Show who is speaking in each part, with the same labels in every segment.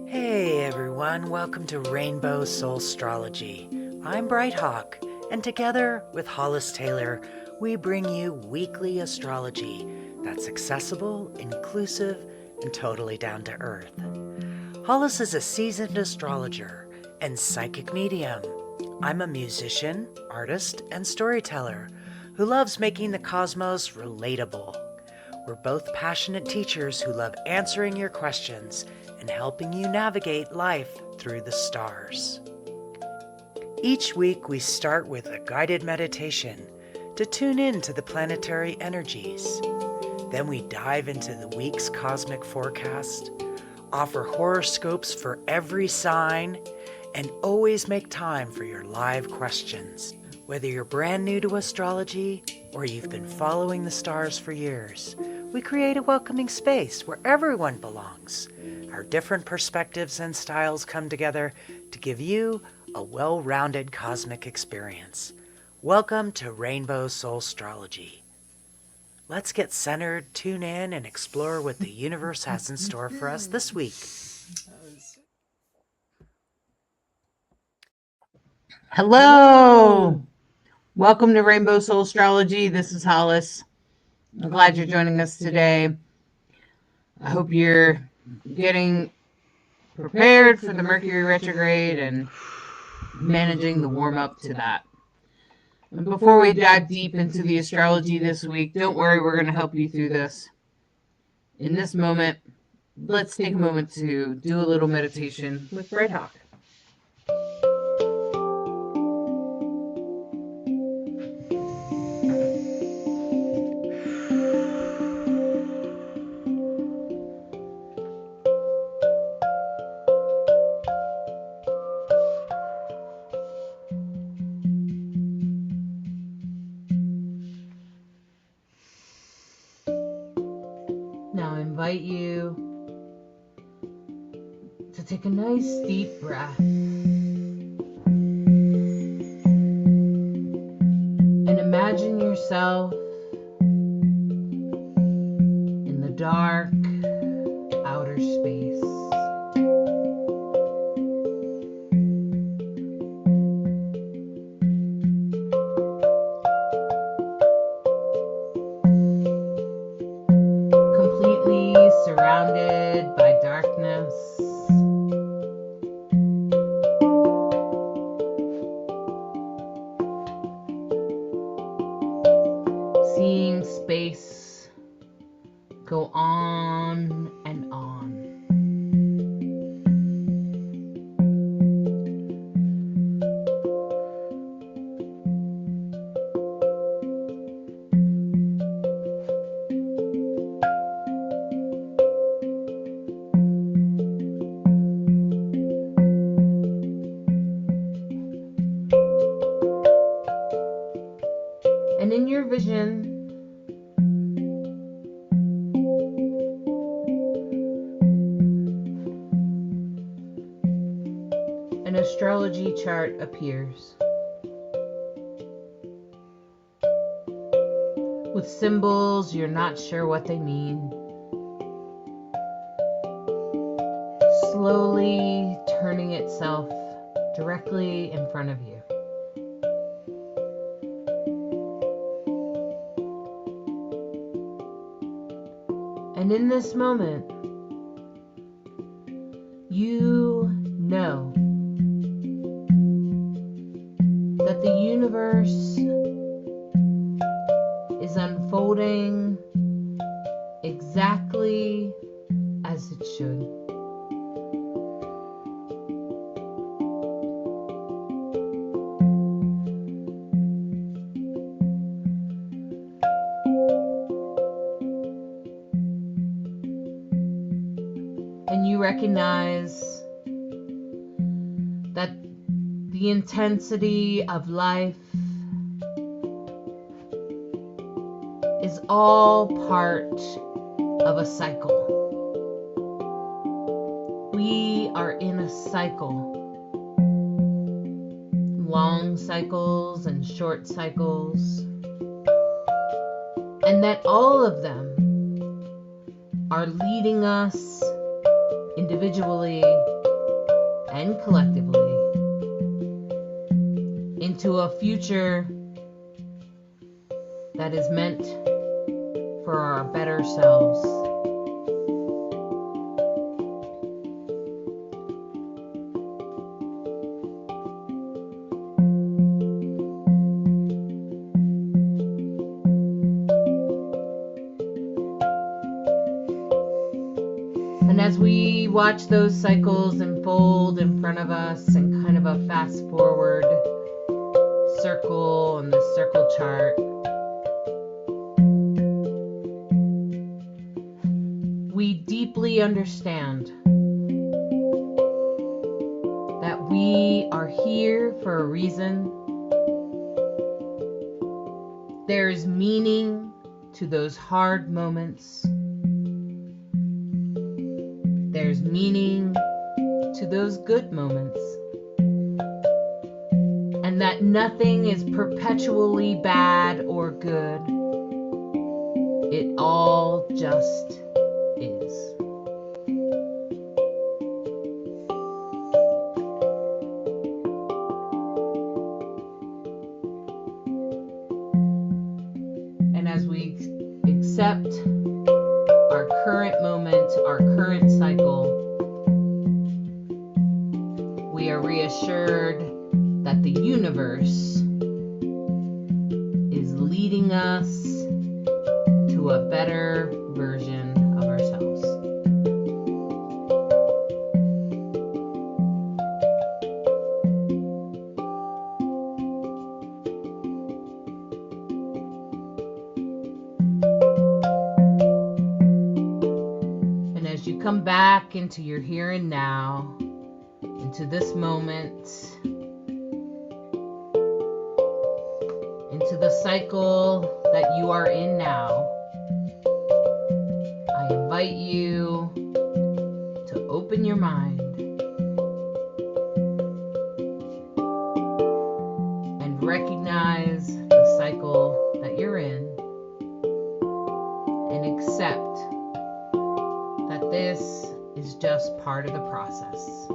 Speaker 1: Hey everyone, welcome to Rainbow Soulstrology. I'm Brighthawk, and together with Hollis Taylor, we bring you weekly astrology that's accessible, inclusive, and totally down to earth. Hollis is a seasoned astrologer and psychic medium. I'm a musician, artist, and storyteller who loves making the cosmos relatable. We're both passionate teachers who love answering your questions and helping you navigate life through the stars. Each week we start with a guided meditation to tune in to the planetary energies. Then we dive into the week's cosmic forecast, offer horoscopes for every sign, and always make time for your live questions. Whether you're brand new to astrology or you've been following the stars for years, we create a welcoming space where everyone belongs. Our different perspectives and styles come together to give you a well-rounded cosmic experience. Welcome to Rainbow Soulstrology. Let's get centered, tune in, and explore what the universe has in store for us this week.
Speaker 2: Hello! Welcome to Rainbow Soulstrology. This is Hollis. I'm glad you're joining us today. I hope you're getting prepared for the Mercury retrograde and managing the warm-up to that. And before we dive deep into the astrology this week, don't worry, we're going to help you through this. In this moment, let's take a moment to do a little meditation with Brighthawk. Now I invite you to take a nice deep breath and imagine yourself in the dark outer space. Surrounded by darkness. Seeing space go on and on. And in your vision, an astrology chart appears with symbols you're not sure what they mean, slowly turning itself directly in front of you. And in this moment, you know that the universe is unfolding exactly as it should. And you recognize that the intensity of life is all part of a cycle. We are in a cycle. Long cycles and short cycles. And that all of them are leading us individually and collectively into a future that is meant for our better selves. And as we watch those cycles unfold in front of us in kind of a fast forward circle on the circle chart, we deeply understand that we are here for a reason. There's meaning to those hard moments. There's meaning to those good moments. And that nothing is perpetually bad or good. It all just is. And as we accept our current moment, our current cycle, we are reassured that the universe is leading us to a better version of ourselves. And as you come back into your here and now, into this moment, into the cycle that you are in now, I invite you to open your mind and recognize the cycle that you're in and accept that this is just part of the process.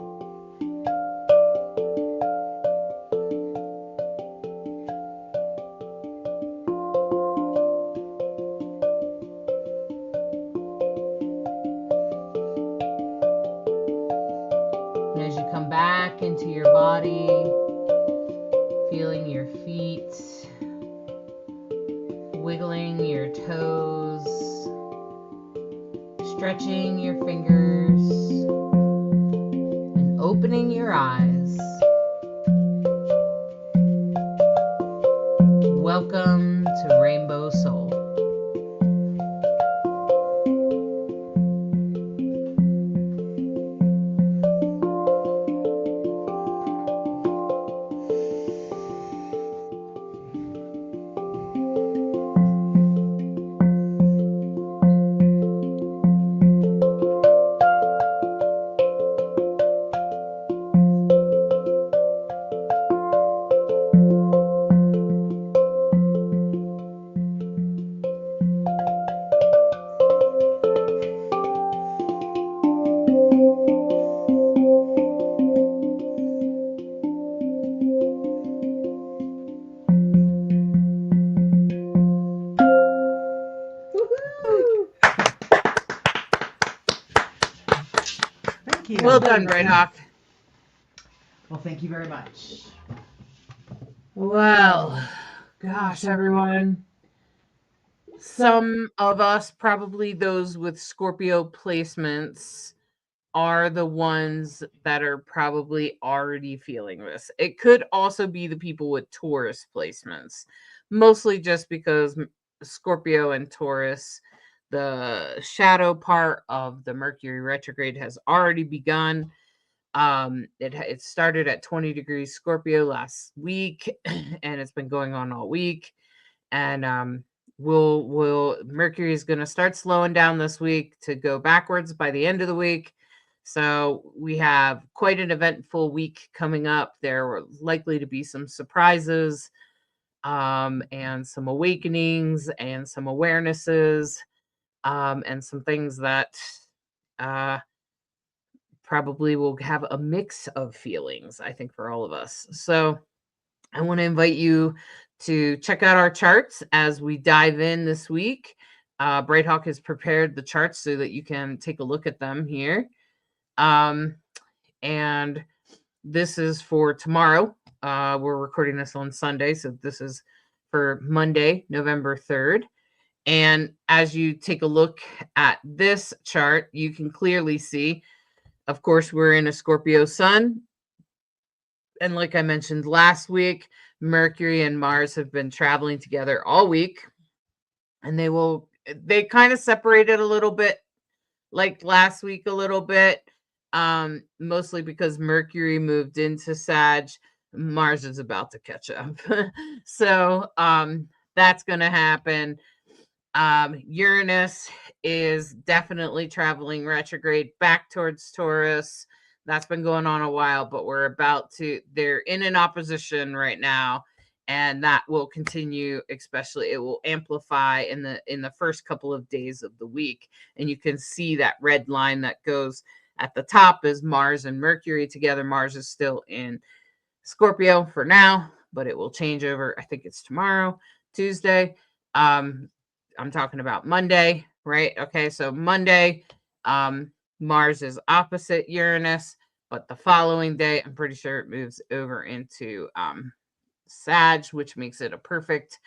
Speaker 2: And as you come back into your body, feeling your feet, wiggling your toes, stretching your fingers, and opening your eyes, welcome to Rainbow Soul.
Speaker 1: Thank you.
Speaker 2: Well done, Bright Hawk.
Speaker 1: Well, thank you very much.
Speaker 2: Well, gosh, everyone. Some of us, probably those with Scorpio placements, are the ones that are probably already feeling this. It could also be the people with Taurus placements, mostly just because Scorpio and Taurus, the shadow part of the Mercury retrograde has already begun. It started at 20 degrees Scorpio last week, and it's been going on all week. And Mercury is going to start slowing down this week to go backwards by the end of the week. So we have quite an eventful week coming up. There are likely to be some surprises, and some awakenings and some awarenesses, and some things that probably will have a mix of feelings, I think, for all of us. So I want to invite you to check out our charts as we dive in this week. Bright Hawk has prepared the charts so that you can take a look at them here. And this is for tomorrow. We're recording this on Sunday, so this is for Monday, November 3rd. And as you take a look at this chart, you can clearly see, of course, we're in a Scorpio sun. And like I mentioned last week, Mercury and Mars have been traveling together all week. And they kind of separated a little bit, like last week a little bit, mostly because Mercury moved into Sag. Mars is about to catch up. So that's going to happen. Uranus is definitely traveling retrograde back towards Taurus. That's been going on a while, but they're in an opposition right now, and that will continue. Especially, it will amplify in the first couple of days of the week. And you can see that red line that goes at the top is Mars and Mercury together. Mars is still in Scorpio for now, but it will change over. I think it's tomorrow, Tuesday. I'm talking about Monday, right? Okay, so Monday, Mars is opposite Uranus, but the following day, I'm pretty sure it moves over into Sag, which makes it a perfect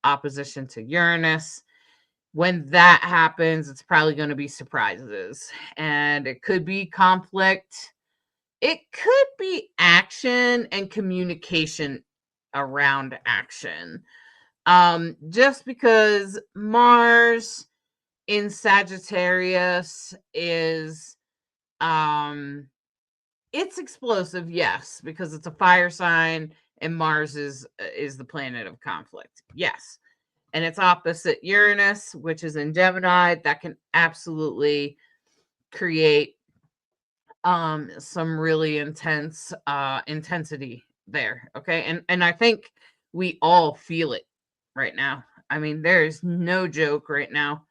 Speaker 2: opposition to Uranus. When that happens, it's probably going to be surprises, and it could be conflict. It could be action and communication around action. Just because Mars in Sagittarius is it's explosive, yes, because it's a fire sign and Mars is the planet of conflict. Yes. And it's opposite Uranus, which is in Gemini. That can absolutely create some really intense intensity there. Okay. And I think we all feel it right now. I mean, there's no joke right now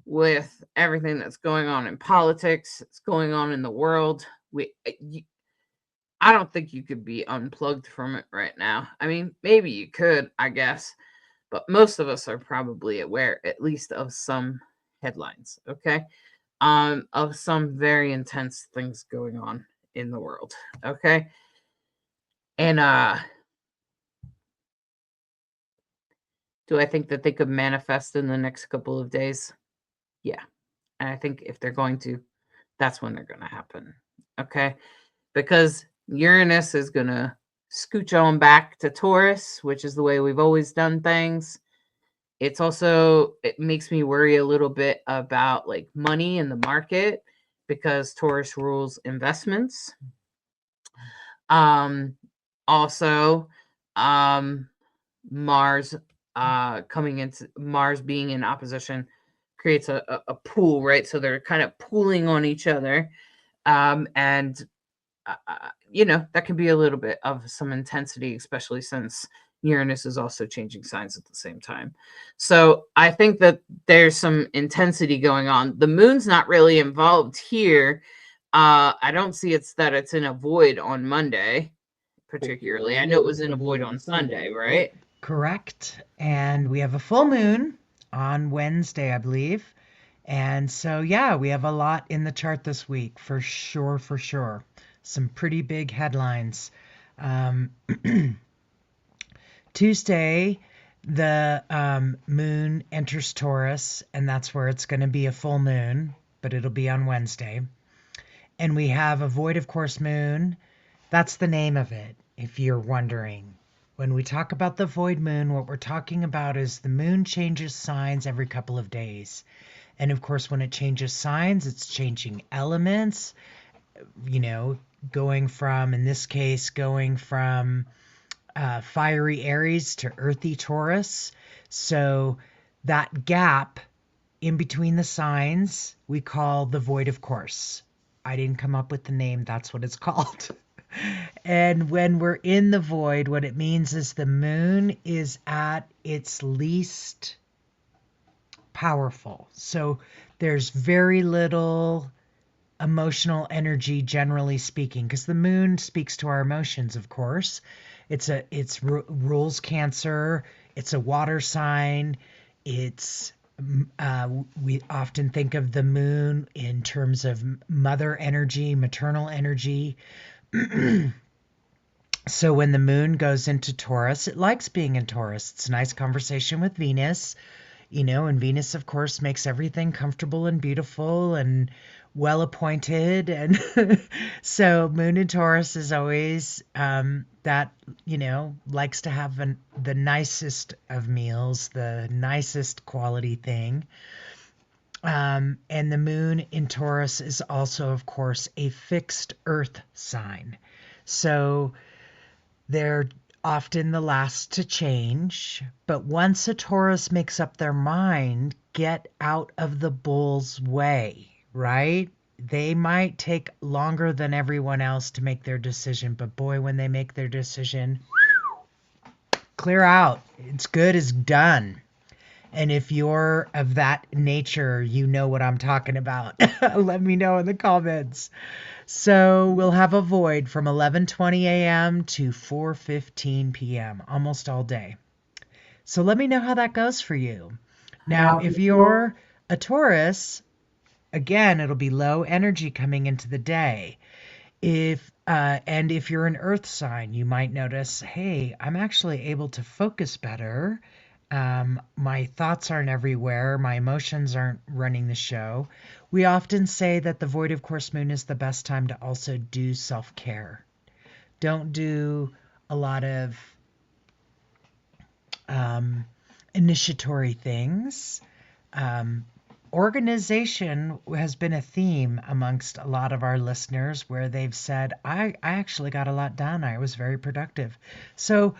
Speaker 2: with everything that's going on in politics, it's going on in the world. I don't think you could be unplugged from it right now. I mean, maybe you could, I guess, but most of us are probably aware at least of some headlines, okay? Of some very intense things going on in the world, okay? And do I think that they could manifest in the next couple of days? Yeah. And I think if they're going to, that's when they're going to happen. Okay. Because Uranus is going to scooch on back to Taurus, which is the way we've always done things. It makes me worry a little bit about like money in the market because Taurus rules investments. Also, Mars Mars being in opposition creates a pool, right? So they're kind of pooling on each other. And that can be a little bit of some intensity, especially since Uranus is also changing signs at the same time. So I think that there's some intensity going on. The moon's not really involved here. I don't see it's in a void on Monday, particularly. I know it was in a void on Sunday, right?
Speaker 1: Correct. And we have a full moon on Wednesday, I believe. And so, yeah, we have a lot in the chart this week, for sure, for sure. Some pretty big headlines. Tuesday, the moon enters Taurus, and that's where it's going to be a full moon, but it'll be on Wednesday. And we have a void of course moon. That's the name of it, if you're wondering. When we talk about the void moon, what we're talking about is the moon changes signs every couple of days. And of course, when it changes signs, it's changing elements, going from, in this case, fiery Aries to earthy Taurus. So that gap in between the signs, we call the void of course. I didn't come up with the name. That's what it's called. And when we're in the void, what it means is the moon is at its least powerful. So there's very little emotional energy, generally speaking, because the moon speaks to our emotions, of course. Rules Cancer. It's a water sign. It's we often think of the moon in terms of mother energy, maternal energy. So when the moon goes into Taurus, it likes being in Taurus. It's a nice conversation with Venus, and Venus, of course, makes everything comfortable and beautiful and well appointed. And so moon in Taurus is always that, likes to have the nicest of meals, the nicest quality thing. And the moon in Taurus is also, of course, a fixed earth sign. So they're often the last to change, but once a Taurus makes up their mind, get out of the bull's way, right? They might take longer than everyone else to make their decision, but boy, when they make their decision, clear out. It's good as done. And if you're of that nature, you know what I'm talking about. Let me know in the comments. So we'll have a void from 11:20 a.m. to 4:15 p.m. almost all day. So let me know how that goes for you. Now, if you're a Taurus, again, it'll be low energy coming into the day. And if you're an earth sign, you might notice, hey, I'm actually able to focus better. My thoughts aren't everywhere. My emotions aren't running the show. We often say that the void of course moon is the best time to also do self-care. Don't do a lot of initiatory things. Organization has been a theme amongst a lot of our listeners where they've said, I actually got a lot done. I was very productive. So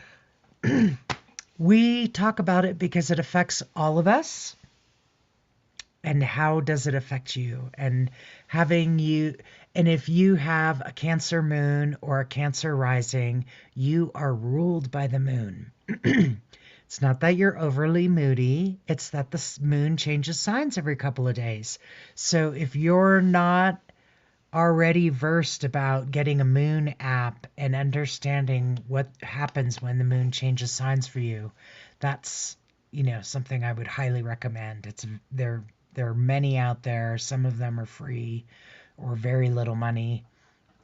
Speaker 1: we talk about it because it affects all of us. And how does it affect you? And if you have a Cancer moon or a Cancer rising, you are ruled by the moon. It's not that you're overly moody. It's that the moon changes signs every couple of days. So if you're not already versed about getting a moon app and understanding what happens when the moon changes signs for you, that's, something I would highly recommend. There are many out there. Some of them are free or very little money.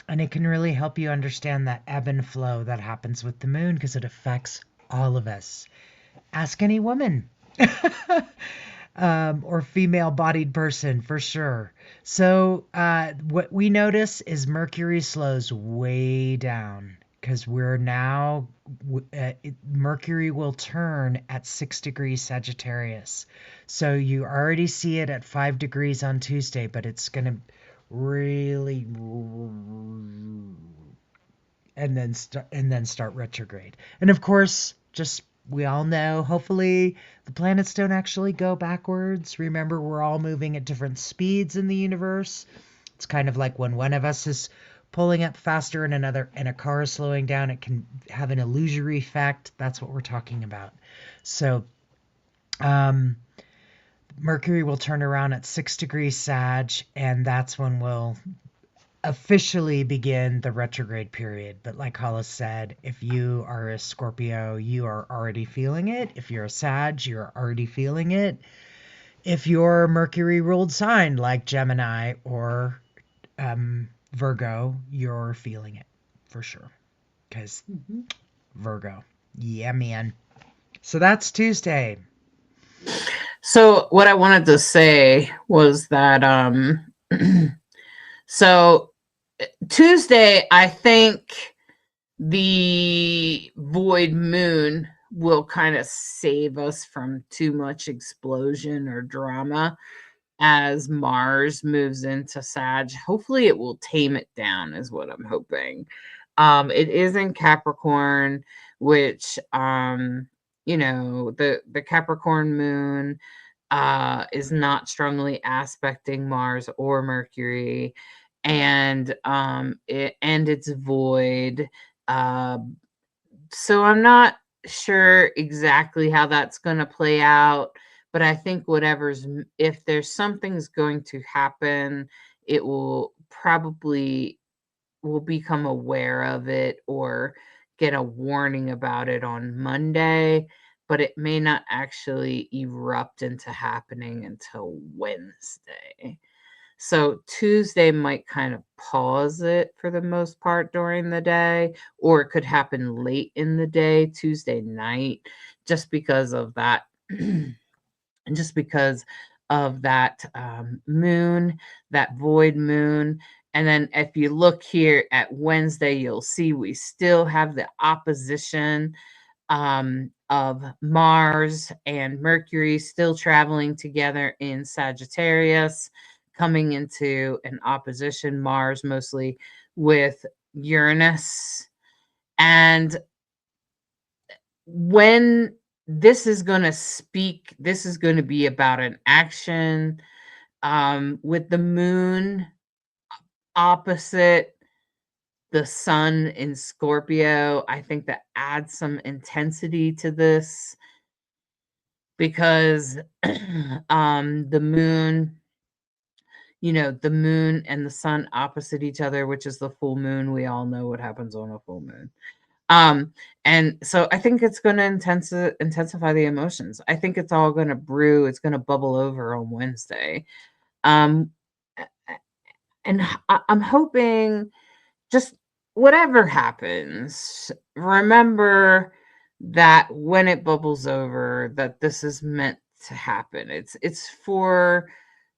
Speaker 1: And it can really help you understand that ebb and flow that happens with the moon because it affects all of us. Ask any woman or female-bodied person for sure. So what we notice is Mercury slows way down because we're now, Mercury will turn at 6 degrees Sagittarius. So you already see it at 5 degrees on Tuesday, but it's going to really, and then start retrograde. And of course, we all know, hopefully the planets don't actually go backwards. Remember, we're all moving at different speeds in the universe. It's kind of like when one of us is pulling up faster and a car is slowing down, it can have an illusory effect. That's what we're talking about. So Mercury will turn around at 6 degrees Sag, and that's when we'll officially begin the retrograde period. But like Hollis said, if you are a Scorpio, you are already feeling it. If you're a Sag, you're already feeling it. If you're a Mercury ruled sign like Gemini or Virgo, you're feeling it for sure. Because Virgo. Yeah, man. So that's Tuesday.
Speaker 2: So what I wanted to say was that so Tuesday, I think the void moon will kind of save us from too much explosion or drama as Mars moves into Sag. Hopefully it will tame it down is what I'm hoping. It is in Capricorn, which the Capricorn moon is not strongly aspecting Mars or Mercury, and it's void. So I'm not sure exactly how that's going to play out, but I think if there's something's going to happen, it will probably will become aware of it or get a warning about it on Monday, but it may not actually erupt into happening until Wednesday. So Tuesday might kind of pause it for the most part during the day, or it could happen late in the day, Tuesday night, just because of that. And just because of that moon, that void moon. And then if you look here at Wednesday, you'll see we still have the opposition of Mars and Mercury still traveling together in Sagittarius, coming into an opposition, Mars mostly with Uranus. And when this is going to speak, this is going to be about an action with the moon opposite the sun in Scorpio. I think that adds some intensity to this because the moon, the moon and the sun opposite each other, which is the full moon. We all know what happens on a full moon. And so I think it's going to intensify the emotions. I think it's all going to brew. It's going to bubble over on Wednesday. And I'm hoping just whatever happens, remember that when it bubbles over, that this is meant to happen. It's for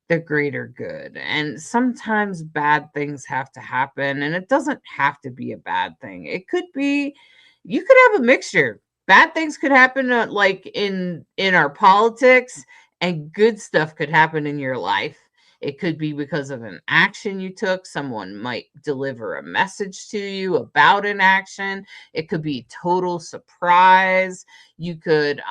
Speaker 2: the greater good. And sometimes bad things have to happen, and it doesn't have to be a bad thing. It could be, you could have a mixture. Bad things could happen like in our politics, and good stuff could happen in your life. It could be because of an action you took. Someone might deliver a message to you about an action. It could be total surprise. You could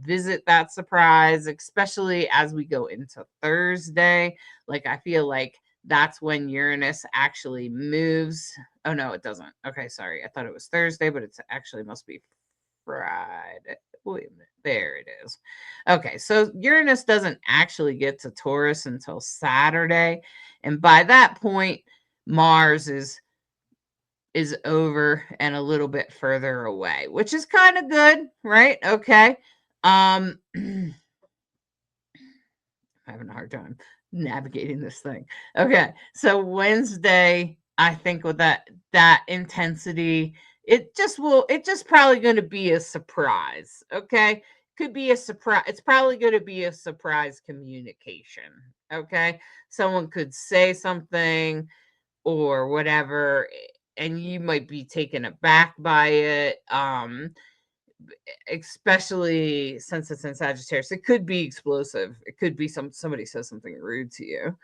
Speaker 2: visit that surprise, especially as we go into Thursday. Like, I feel like that's when Uranus actually moves. Oh, no, it doesn't. Okay, sorry. I thought it was Thursday, but it's actually must be Friday. Wait a minute. There it is. Okay, so Uranus doesn't actually get to Taurus until Saturday. And by that point, Mars is over and a little bit further away, which is kind of good, right? Okay. I'm having a hard time navigating this thing. Okay. So Wednesday, I think with that intensity, it's just probably going to be a surprise. Okay. Could be a surprise. It's probably going to be a surprise communication. Okay. Someone could say something or whatever, and you might be taken aback by it. Especially since it's in Sagittarius, it could be explosive. It could be somebody says something rude to you,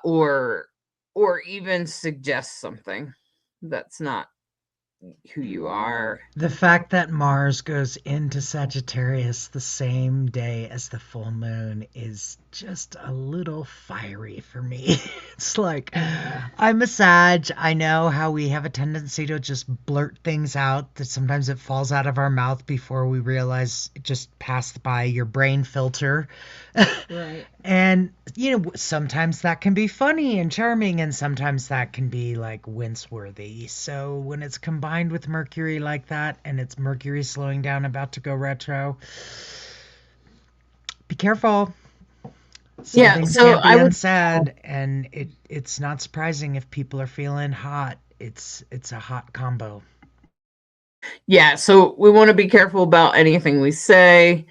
Speaker 2: or even suggest something that's not who you are.
Speaker 1: The fact that Mars goes into Sagittarius the same day as the full moon is just a little fiery for me. It's like, I'm a Sag. I know how we have a tendency to just blurt things out, that sometimes it falls out of our mouth before we realize it just passed by your brain filter.
Speaker 2: Right.
Speaker 1: And, sometimes that can be funny and charming, and sometimes that can be like wince-worthy. So when it's combined with Mercury like that, and it's Mercury slowing down, about to go retro, be careful. Some things can't be unsaid, and it's not surprising if people are feeling hot. It's a hot combo.
Speaker 2: Yeah, so we want to be careful about anything we say.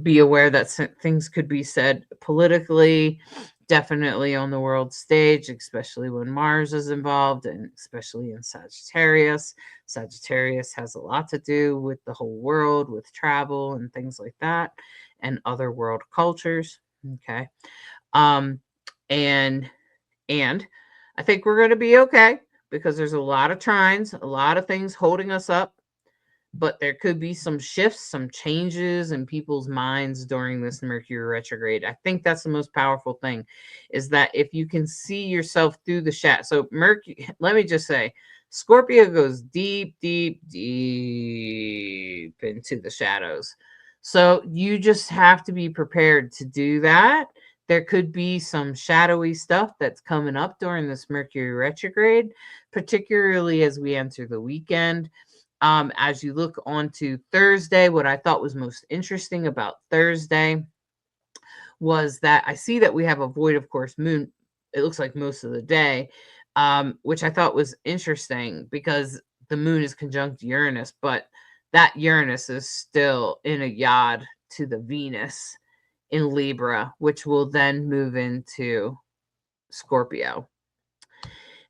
Speaker 2: Be aware that things could be said politically, definitely on the world stage, especially when Mars is involved, and especially in Sagittarius. Sagittarius has a lot to do with the whole world, with travel and things like that, and other world cultures. Okay. And I think we're going to be okay, because there's a lot of trines, a lot of things holding us up, but there could be some shifts, some changes in people's minds during this Mercury retrograde. I think that's the most powerful thing, is that if you can see yourself through the shadow. So Mercury, let me just say, Scorpio goes deep, deep, deep into the shadows. So you just have to be prepared to do that. there could be some shadowy stuff that's coming up during this Mercury retrograde, particularly as we enter the weekend. As you look onto Thursday, what I thought was most interesting about Thursday was that I see that we have a void, of course, moon. It looks like most of the day, which I thought was interesting because the moon is conjunct Uranus, but that Uranus is still in a yod to the Venus in Libra, which will then move into Scorpio.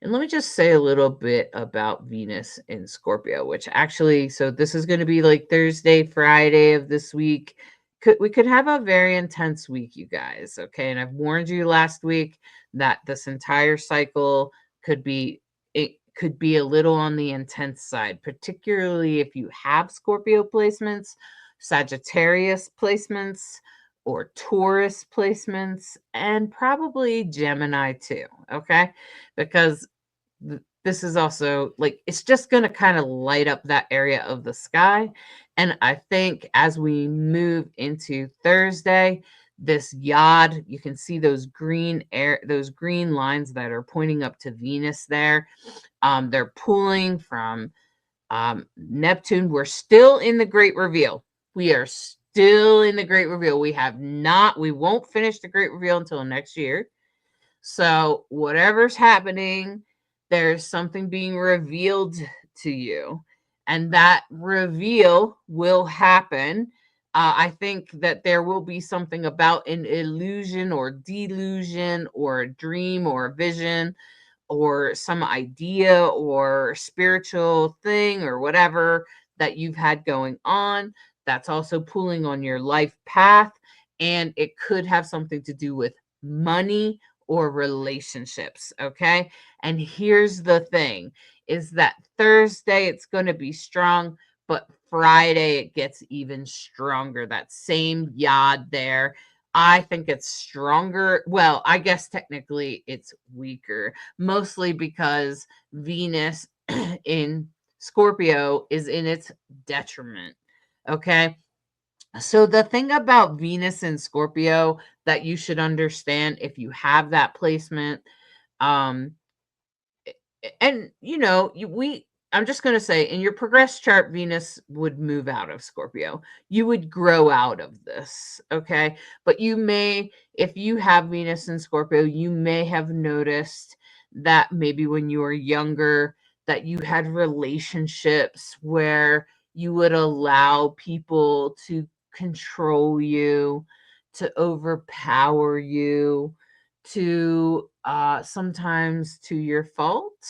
Speaker 2: And let me just say a little bit about Venus in Scorpio, which actually, so this is going to be like Thursday, Friday of this week. We could have a very intense week, you guys. Okay. And I've warned you last week that this entire cycle could be a little on the intense side, particularly if you have Scorpio placements, Sagittarius placements, or Taurus placements, and probably Gemini too. Okay. Because this is also like, it's just going to kind of light up that area of the sky. And I think as we move into Thursday, this yod, you can see those green lines that are pointing up to Venus there. They're pulling from Neptune. We're still in the Great Reveal. We are still in the Great Reveal. We won't finish the Great Reveal until next year. So whatever's happening, there's something being revealed to you. And that reveal will happen. I think that there will be something about an illusion or delusion or a dream or a vision or some idea or spiritual thing or whatever that you've had going on. That's also pulling on your life path. And it could have something to do with money or relationships. Okay. And here's the thing is that Thursday, it's going to be strong, but Friday, it gets even stronger. That same yod there. I think it's stronger. Well, I guess technically it's weaker, mostly because Venus in Scorpio is in its detriment. Okay. So the thing about Venus in Scorpio that you should understand if you have that placement, um, and I'm just going to say in your progress chart, Venus would move out of Scorpio. You would grow out of this. Okay. But if you have Venus in Scorpio, you may have noticed that maybe when you were younger, that you had relationships where you would allow people to control you, to overpower you, to sometimes to your fault.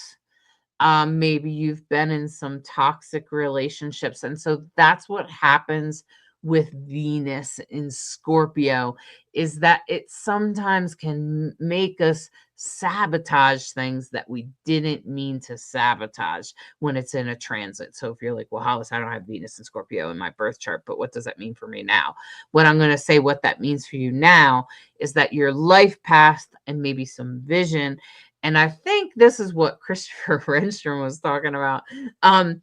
Speaker 2: Maybe you've been in some toxic relationships. And so that's what happens with Venus in Scorpio, is that it sometimes can make us sabotage things that we didn't mean to sabotage when it's in a transit. So if you're like, well, Hollis, I don't have Venus in Scorpio in my birth chart, but what does that mean for me now? What I'm going to say, what that means for you now is that your life path and maybe some vision. And I think this is what Christopher Renstrom was talking about. And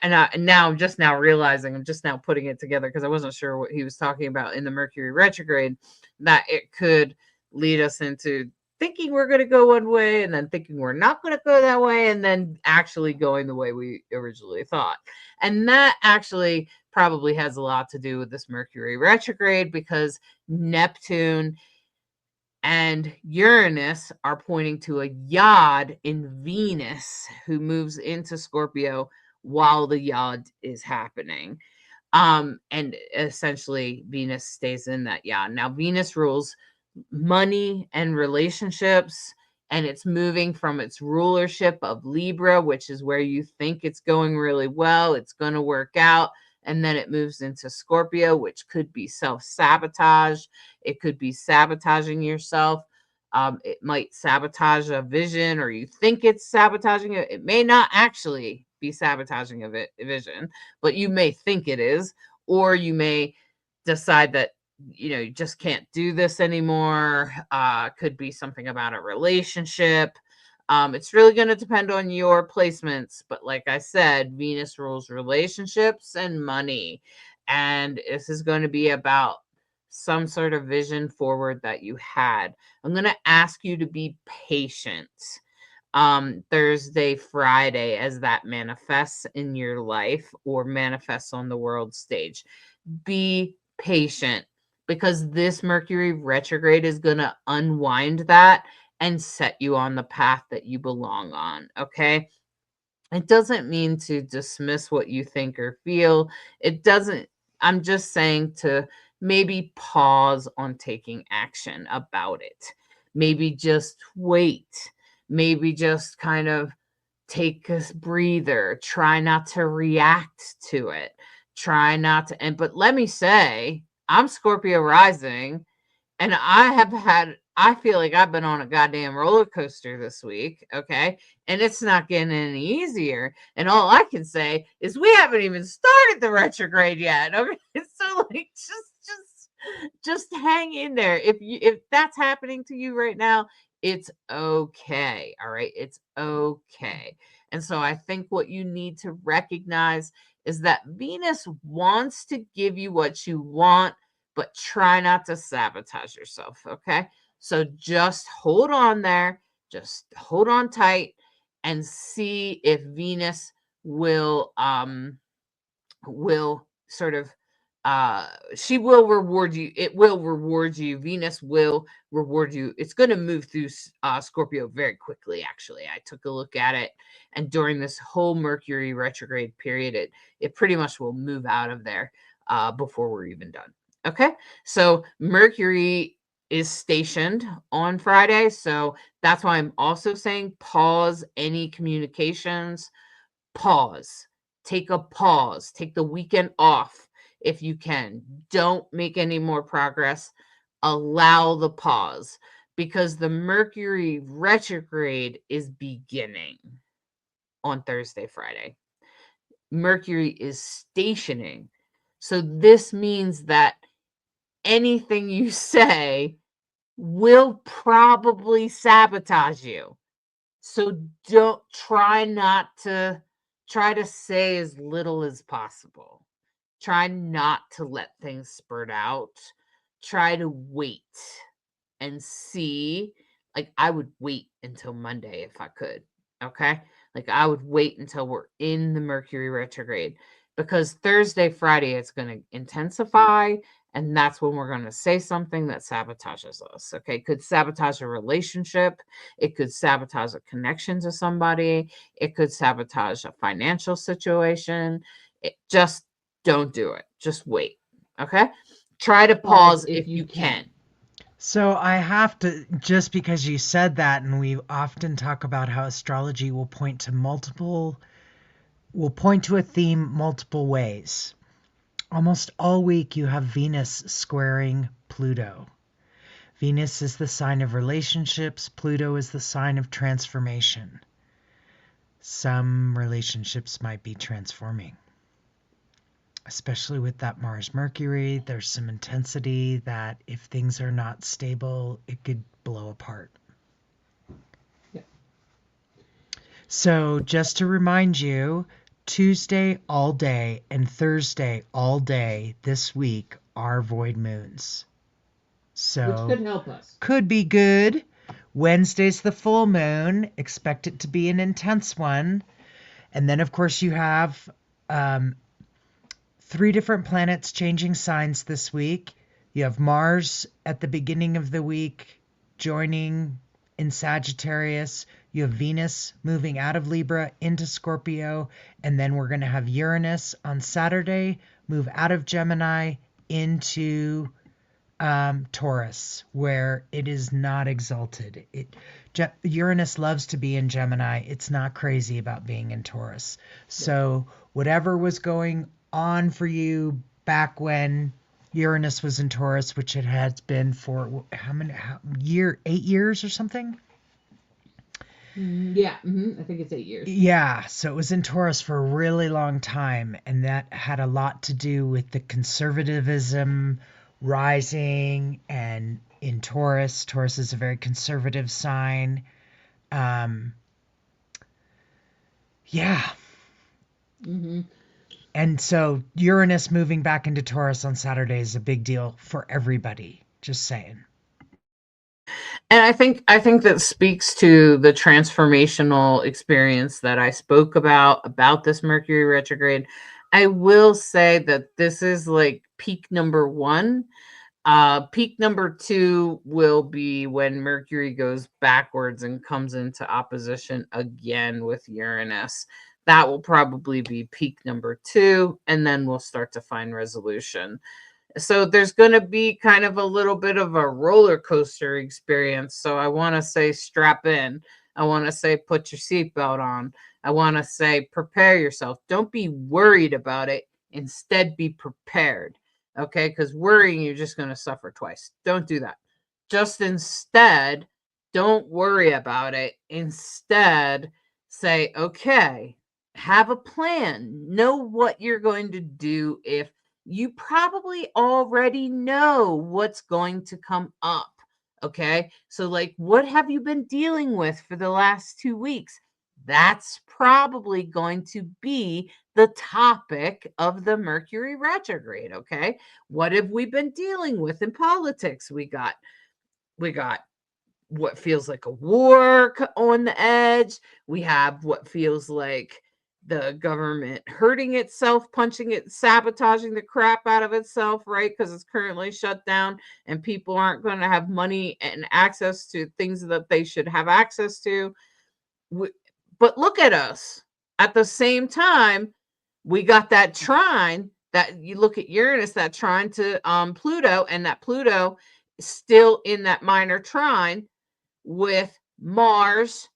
Speaker 2: now I'm just now realizing, I'm just now putting it together because I wasn't sure what he was talking about in the Mercury retrograde, that it could lead us into thinking we're going to go one way and then thinking we're not going to go that way and then actually going the way we originally thought. And that actually probably has a lot to do with this Mercury retrograde because Neptune and Uranus are pointing to a yod in Venus who moves into Scorpio while the yod is happening. And essentially Venus stays in that yod. Now Venus rules money and relationships, and it's moving from its rulership of Libra, which is where you think it's going really well, it's going to work out. And then it moves into Scorpio, which could be self-sabotage. It could be sabotaging yourself. It might sabotage a vision, or you think it's sabotaging it. It may not actually be sabotaging a vision, but you may think it is, or you may decide that you just can't do this anymore. Could be something about a relationship. It's really going to depend on your placements. But like I said, Venus rules relationships and money. And this is going to be about some sort of vision forward that you had. I'm going to ask you to be patient. Thursday, Friday, as that manifests in your life or manifests on the world stage. Be patient, because this Mercury retrograde is going to unwind that and set you on the path that you belong on. Okay. It doesn't mean to dismiss what you think or feel. It doesn't, I'm just saying to maybe pause on taking action about it. Maybe just wait. Maybe just kind of take a breather. Try not to react to it. Try not to, but let me say, I'm Scorpio rising, and I feel like I've been on a goddamn roller coaster this week, okay? And it's not getting any easier. And all I can say is we haven't even started the retrograde yet. Okay. So like just hang in there. If that's happening to you right now, it's okay. All right. It's okay. And so I think what you need to recognize is that Venus wants to give you what you want, but try not to sabotage yourself. Okay. So just hold on there. Just hold on tight and see if Venus will sort of she will reward you. It will reward you. Venus will reward you. It's going to move through Scorpio very quickly. Actually, I took a look at it, and during this whole Mercury retrograde period, it pretty much will move out of there before we're even done. Okay, so Mercury is stationed on Friday, so that's why I'm also saying pause any communications. Pause. Take a pause. Take the weekend off if you can. Don't make any more progress. Allow the pause, because the Mercury retrograde is beginning on Thursday, Friday. Mercury is stationing. So this means that anything you say will probably sabotage you. So don't try not to try to say as little as possible. Try not to let things spurt out. Try to wait and see. Like, I would wait until Monday if I could. Okay. Like, I would wait until we're in the Mercury retrograde, because Thursday, Friday, it's going to intensify. And that's when we're going to say something that sabotages us. Okay. Could sabotage a relationship. It could sabotage a connection to somebody. It could sabotage a financial situation. Just don't do it. Just wait. Okay. Try to pause if you can.
Speaker 1: So I have to, just because you said that, and we often talk about how astrology will point to a theme multiple ways. Almost all week you have Venus squaring Pluto. Venus is the sign of relationships. Pluto is the sign of transformation. Some relationships might be transforming. Especially with that Mars Mercury, there's some intensity that if things are not stable, it could blow apart.
Speaker 2: Yeah.
Speaker 1: So just to remind you, Tuesday all day and Thursday all day this week are void moons. So
Speaker 2: which could help us.
Speaker 1: Could be good. Wednesday's the full moon. Expect it to be an intense one. And then, of course, you have 3 different planets changing signs this week. You have Mars at the beginning of the week joining in Sagittarius. You have Venus moving out of Libra into Scorpio. And then we're going to have Uranus on Saturday move out of Gemini into Taurus, where it is not exalted. Uranus loves to be in Gemini. It's not crazy about being in Taurus. So whatever was going on for you back when Uranus was in Taurus, which it has been for 8 years or something?
Speaker 2: Yeah, I think it's 8 years.
Speaker 1: Yeah, so it was in Taurus for a really long time, and that had a lot to do with the conservatism rising, and in Taurus. Taurus is a very conservative sign. Yeah. And so Uranus moving back into Taurus on Saturday is a big deal for everybody. Just saying.
Speaker 2: And I think that speaks to the transformational experience that I spoke about this Mercury retrograde. I will say that this is like peak number 1. Peak number 2 will be when Mercury goes backwards and comes into opposition again with Uranus. That will probably be peak number 2, and then we'll start to find resolution. So there's going to be kind of a little bit of a roller coaster experience. So I want to say strap in. I want to say put your seatbelt on. I want to say prepare yourself. Don't be worried about it. Instead, be prepared. Okay? Because worrying, you're just going to suffer twice. Don't do that. Just instead, don't worry about it. Instead, say, okay, have a plan. Know what you're going to do if you probably already know what's going to come up. Okay. So, like, what have you been dealing with for the last 2 weeks? That's probably going to be the topic of the Mercury retrograde. Okay. What have we been dealing with in politics? We got what feels like a war on the edge. We have what feels like the government hurting itself, punching it, sabotaging the crap out of itself, right? Because it's currently shut down and people aren't going to have money and access to things that they should have access to. But look at us. At the same time, we got that trine that you look at Uranus, that trine to Pluto, and that Pluto is still in that minor trine with Mars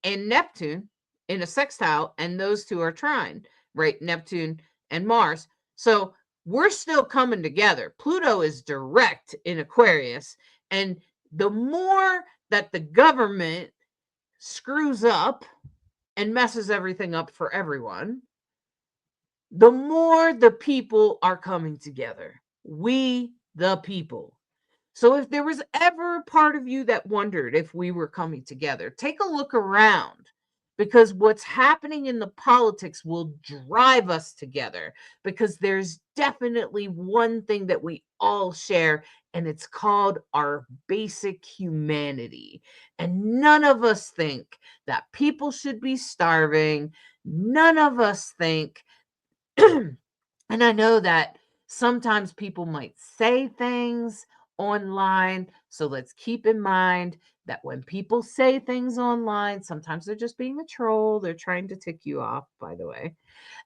Speaker 2: and Neptune in a sextile, and those two are trine, right? Neptune and Mars. So we're still coming together. Pluto is direct in Aquarius, and the more that the government screws up and messes everything up for everyone, the more the people are coming together. We, the people. So if there was ever a part of you that wondered if we were coming together, take a look around, because what's happening in the politics will drive us together, because there's definitely one thing that we all share, and it's called our basic humanity. And none of us think that people should be starving. None of us think and I know that sometimes people might say things online. So let's keep in mind that when people say things online, sometimes they're just being a troll. They're trying to tick you off, by the way.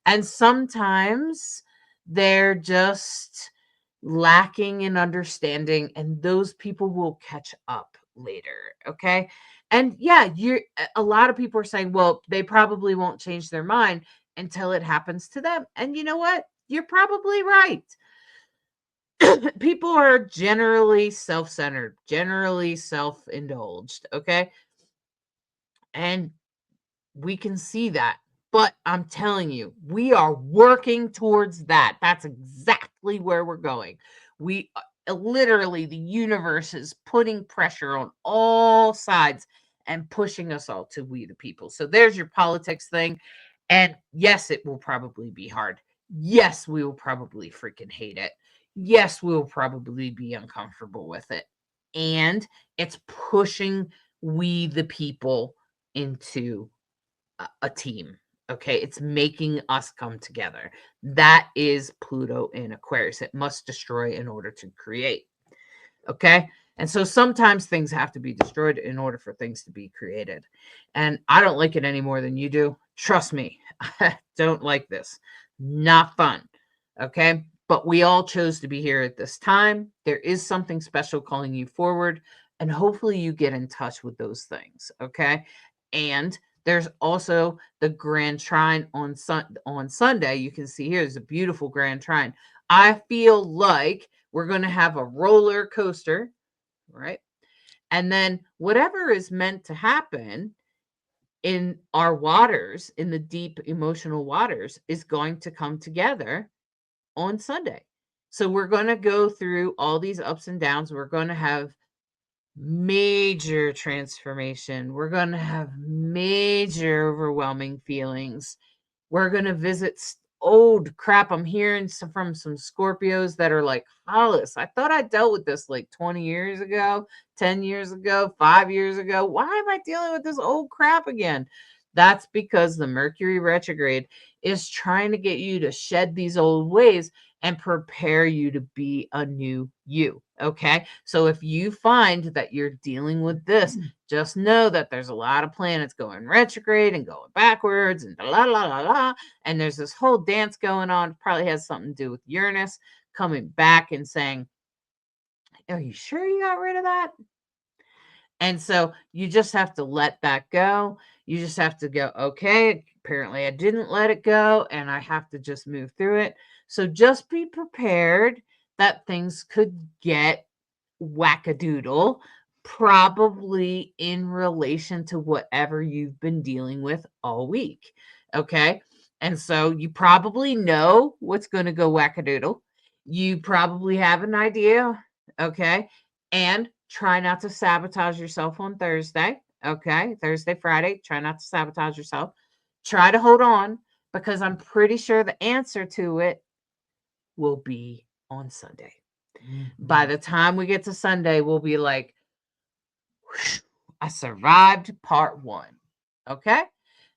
Speaker 2: And sometimes they're just lacking in understanding, and those people will catch up later. Okay. And yeah, a lot of people are saying, well, they probably won't change their mind until it happens to them. And you know what? You're probably right. People are generally self-centered, generally self-indulged, okay? And we can see that. But I'm telling you, we are working towards that. That's exactly where we're going. We literally, the universe is putting pressure on all sides and pushing us all to we the people. So there's your politics thing. And yes, it will probably be hard. Yes, we will probably freaking hate it. Yes, we will probably be uncomfortable with it. And it's pushing we the people into a team. Okay. It's making us come together. That is Pluto in Aquarius. It must destroy in order to create. Okay. And so sometimes things have to be destroyed in order for things to be created. And I don't like it any more than you do. Trust me, I don't like this. Not fun. Okay. But we all chose to be here at this time. There is something special calling you forward. And hopefully you get in touch with those things. Okay. And there's also the Grand Trine on Sunday. You can see here is a beautiful Grand Trine. I feel like we're going to have a roller coaster, right? And then whatever is meant to happen in our waters, in the deep emotional waters, is going to come together on Sunday. So we're going to go through all these ups and downs. We're going to have major transformation. We're going to have major overwhelming feelings. We're going to visit old crap. I'm hearing from some Scorpios that are like, Hollis, I thought I dealt with this like 20 years ago, 10 years ago, 5 years ago. Why am I dealing with this old crap again? That's because the Mercury retrograde is trying to get you to shed these old ways and prepare you to be a new you. Okay. So if you find that you're dealing with this, just know that there's a lot of planets going retrograde and going backwards and la la la la. And there's this whole dance going on. Probably has something to do with Uranus coming back and saying, are you sure you got rid of that? And so you just have to let that go. You just have to go, okay, apparently I didn't let it go and I have to just move through it. So just be prepared that things could get wackadoodle, probably in relation to whatever you've been dealing with all week. Okay. And so you probably know what's going to go wackadoodle. You probably have an idea. Okay. And try not to sabotage yourself on Thursday. Okay. Thursday, Friday, try not to sabotage yourself. Try to hold on because I'm pretty sure the answer to it will be on Sunday. By the time we get to Sunday, we'll be like, I survived part 1. Okay.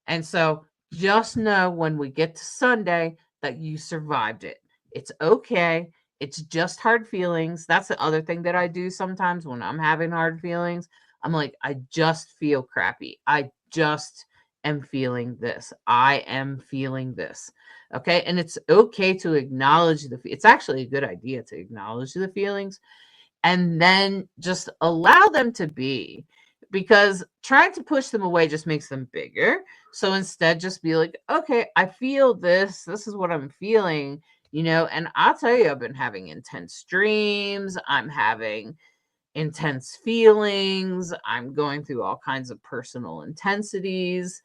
Speaker 2: And so just know when we get to Sunday that you survived it. It's okay. It's just hard feelings. That's the other thing that I do sometimes when I'm having hard feelings. I'm like, I just feel crappy. I just am feeling this. I am feeling this. Okay. And it's okay to acknowledge it's actually a good idea to acknowledge the feelings and then just allow them to be, because trying to push them away just makes them bigger. So instead, just be like, okay, I feel this. This is what I'm feeling, and I'll tell you, I've been having intense dreams. I'm having intense feelings. I'm going through all kinds of personal intensities,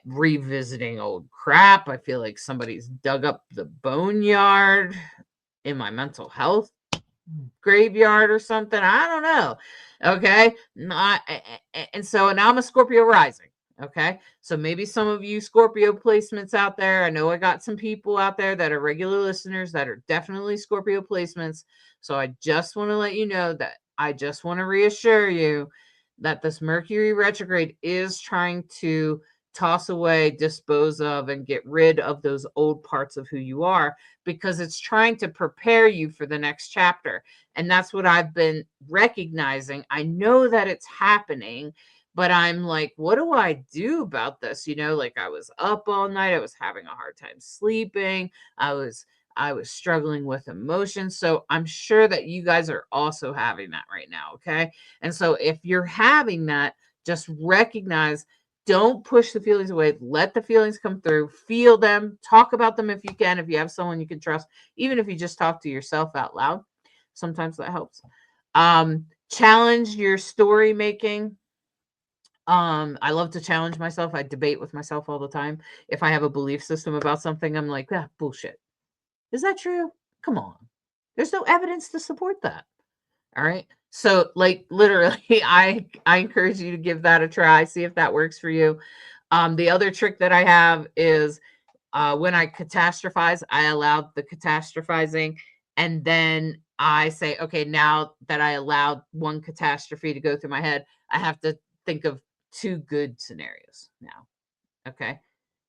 Speaker 2: revisiting old crap. I feel like somebody's dug up the boneyard in my mental health graveyard or something. I don't know. Okay. And so now I'm a Scorpio rising. Okay. So maybe some of you Scorpio placements out there, I know I got some people out there that are regular listeners that are definitely Scorpio placements. So I just want to let you know that I just want to reassure you that this Mercury retrograde is trying to toss away, dispose of, and get rid of those old parts of who you are, because it's trying to prepare you for the next chapter. And that's what I've been recognizing. I know that it's happening, but I'm like, what do I do about this? Like I was up all night. I was having a hard time sleeping. I was struggling with emotions. So I'm sure that you guys are also having that right now. Okay. And so if you're having that, just recognize, don't push the feelings away. Let the feelings come through. Feel them. Talk about them if you can. If you have someone you can trust, even if you just talk to yourself out loud, sometimes that helps. Challenge your story making. I love to challenge myself. I debate with myself all the time. If I have a belief system about something, I'm like, bullshit. Is that true? Come on. There's no evidence to support that. All right. So like literally, I encourage you to give that a try. See if that works for you. The other trick that I have is when I catastrophize, I allow the catastrophizing, and then I say, okay, now that I allowed one catastrophe to go through my head, I have to think of 2 good scenarios now. Okay.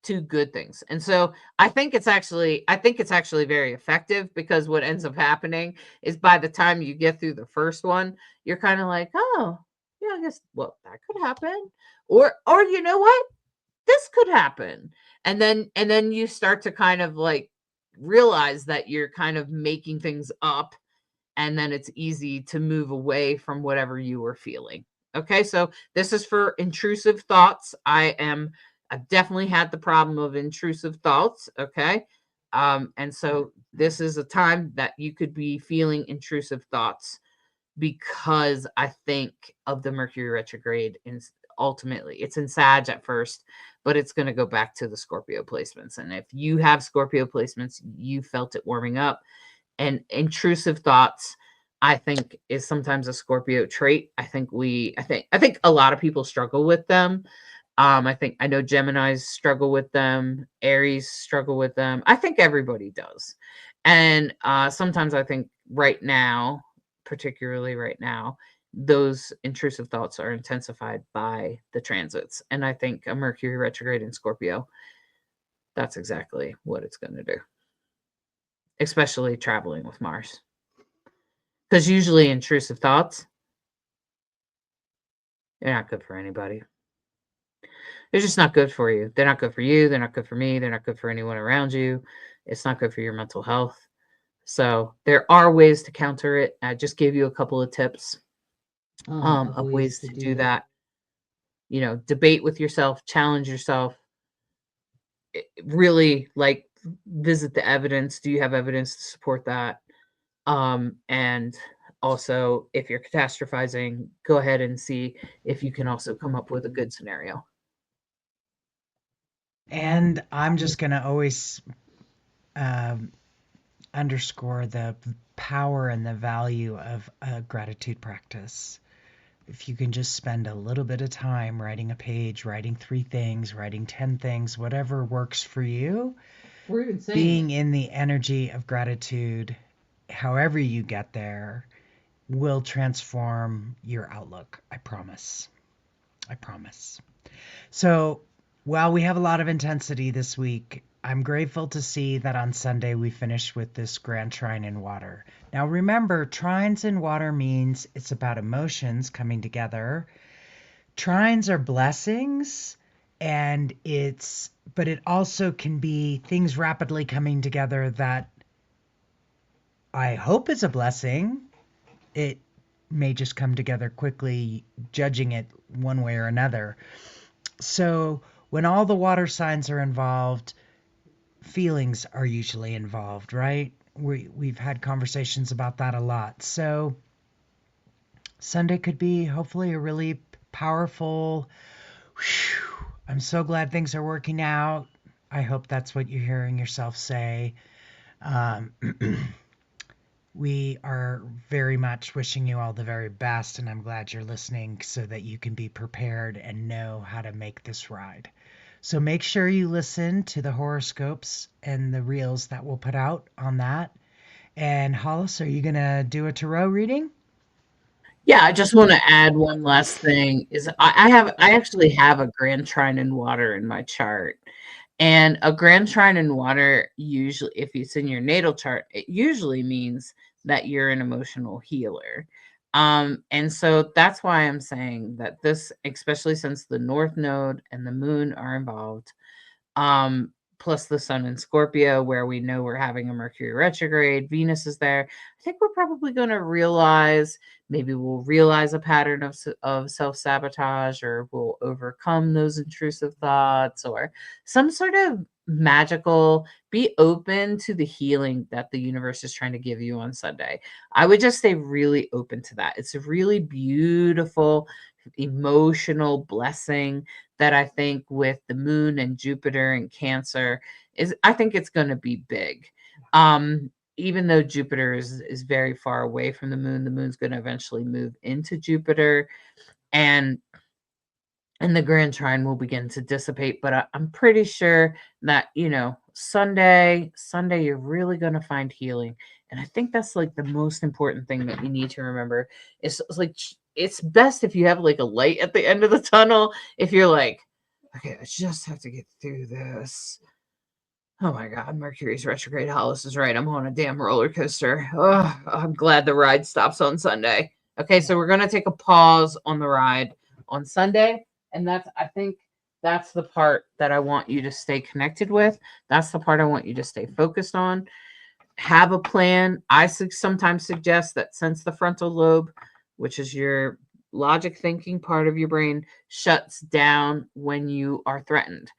Speaker 2: 2 good things. And so I think it's actually very effective, because what ends up happening is by the time you get through the first one, you're kind of like, oh, yeah, I guess, well, that could happen. Or you know what? This could happen. And then you start to kind of like realize that you're kind of making things up, and then it's easy to move away from whatever you were feeling. Okay, so this is for intrusive thoughts. I've definitely had the problem of intrusive thoughts. Okay. And so this is a time that you could be feeling intrusive thoughts, because I think of the Mercury retrograde. And ultimately it's in Sag at first, but it's going to go back to the Scorpio placements. And if you have Scorpio placements, you felt it warming up. And intrusive thoughts, I think, is sometimes a Scorpio trait. I think a lot of people struggle with them. I know Geminis struggle with them, Aries struggle with them. I think everybody does. And sometimes I think right now, particularly right now, those intrusive thoughts are intensified by the transits. And I think a Mercury retrograde in Scorpio, that's exactly what it's going to do, especially traveling with Mars. Because usually intrusive thoughts, they're not good for anybody. They're just not good for you. They're not good for you. They're not good for me. They're not good for anyone around you. It's not good for your mental health. So there are ways to counter it. I just gave you a couple of tips of ways to do that. You know, debate with yourself, challenge yourself, really like visit the evidence. Do you have evidence to support that? And also, if you're catastrophizing, go ahead and see if you can also come up with a good scenario.
Speaker 1: And I'm just going to always underscore the power and the value of a gratitude practice. If you can just spend a little bit of time writing a page, writing 3 things, writing 10 things, whatever works for you,
Speaker 2: Or even
Speaker 1: being in the energy of gratitude, however you get there, will transform your outlook. I promise. I promise. So, while we have a lot of intensity this week, I'm grateful to see that on Sunday we finished with this grand trine in water. Now, remember, trines in water means it's about emotions coming together. Trines are blessings, but it also can be things rapidly coming together that I hope is a blessing. It may just come together quickly, judging it one way or another. So when all the water signs are involved, feelings are usually involved, right? We've had conversations about that a lot. So Sunday could be hopefully a really powerful, I'm so glad things are working out. I hope that's what you're hearing yourself say. We are very much wishing you all the very best, and I'm glad you're listening so that you can be prepared and know how to make this ride. So make sure you listen to the horoscopes and the reels that we'll put out on that. And Hollis, are you going to do a tarot reading?
Speaker 2: Yeah, I just want to add one last thing is I actually have a grand trine in water in my chart. And a grand trine in water, usually if it's in your natal chart, it usually means that you're an emotional healer. And so that's why I'm saying that this, especially since the North Node and the Moon are involved, plus the Sun in Scorpio, where we know we're having a Mercury retrograde, Venus is there. I think we're probably going to realize, maybe we'll realize a pattern of self-sabotage, or we'll overcome those intrusive thoughts, or some sort of magical, be open to the healing that the universe is trying to give you on Sunday. I would just stay really open to that. It's a really beautiful, emotional blessing that I think with the moon and Jupiter and Cancer I think it's going to be big. Even though Jupiter is very far away from the moon's going to eventually move into Jupiter, and the grand trine will begin to dissipate. But I'm pretty sure that, Sunday, you're really going to find healing. And I think that's like the most important thing that you need to remember. It's like, it's best if you have like a light at the end of the tunnel. If you're like, okay, I just have to get through this. Oh my God, Mercury's retrograde. Hollis is right. I'm on a damn roller coaster. Oh, I'm glad the ride stops on Sunday. Okay, so we're going to take a pause on the ride on Sunday. And I think that's the part that I want you to stay connected with. That's the part I want you to stay focused on. Have a plan. I sometimes suggest that since the frontal lobe, which is your logic thinking part of your brain, shuts down when you are threatened.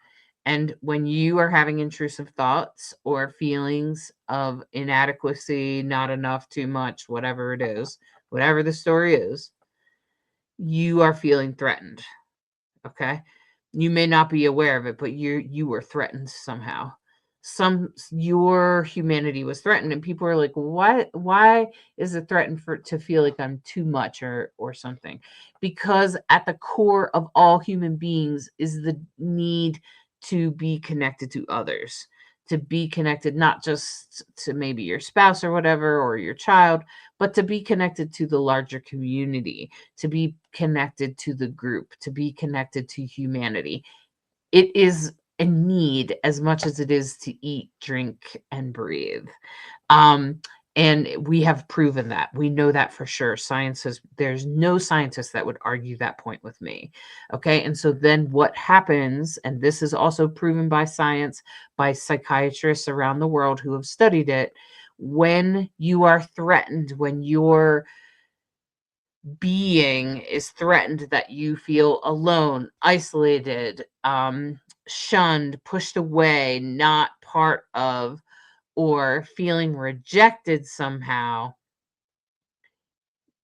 Speaker 2: And when you are having intrusive thoughts or feelings of inadequacy, not enough, too much, whatever it is, whatever the story is, you are feeling threatened. Okay? You may not be aware of it, but you were threatened somehow. your humanity was threatened, and people are like, why is it threatened to feel like I'm too much or something? Because at the core of all human beings is the need to be connected to others, to be connected not just to maybe your spouse or whatever, or your child, but to be connected to the larger community, to be connected to the group, to be connected to humanity. It is a need as much as it is to eat, drink, and breathe. Um, and we have proven that. We know that for sure. There's no scientist that would argue that point with me. Okay. And so then what happens, and this is also proven by science, by psychiatrists around the world who have studied it, when you are threatened, when your being is threatened, that you feel alone, isolated, shunned, pushed away, not part of, or feeling rejected somehow,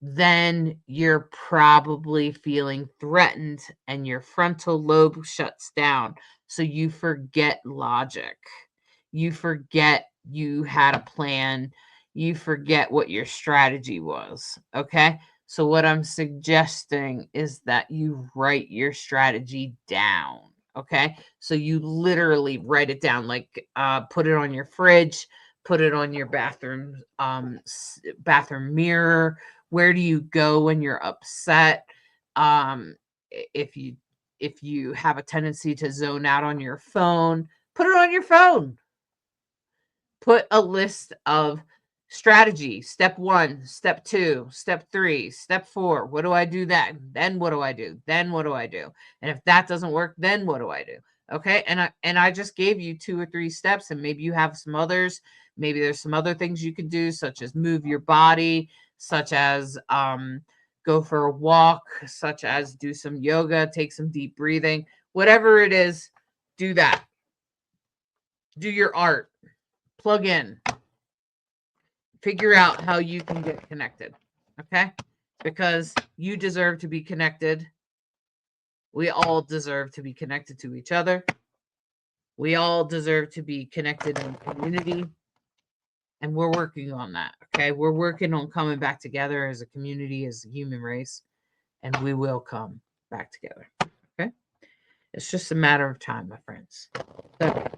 Speaker 2: then you're probably feeling threatened and your frontal lobe shuts down. So you forget logic. You forget you had a plan. You forget what your strategy was. Okay. So what I'm suggesting is that you write your strategy down. Okay. So you literally write it down, like put it on your fridge, put it on your bathroom mirror. Where do you go when you're upset? Um, if you have a tendency to zone out on your phone, put it on your phone. Put a list of strategy. Step 1, step 2, step 3, step 4. What do I do then? Then what do I do? Then what do I do? And if that doesn't work, then what do I do? Okay. And I just gave you 2 or 3 steps, and maybe you have some others. Maybe there's some other things you can do, such as move your body, such as go for a walk, such as do some yoga, take some deep breathing, whatever it is, do that. Do your art, plug in, figure out how you can get connected. Okay. Because you deserve to be connected. We all deserve to be connected to each other. We all deserve to be connected in community. And we're working on that. Okay. We're working on coming back together as a community, as a human race. And we will come back together. Okay. It's just a matter of time, my friends. So,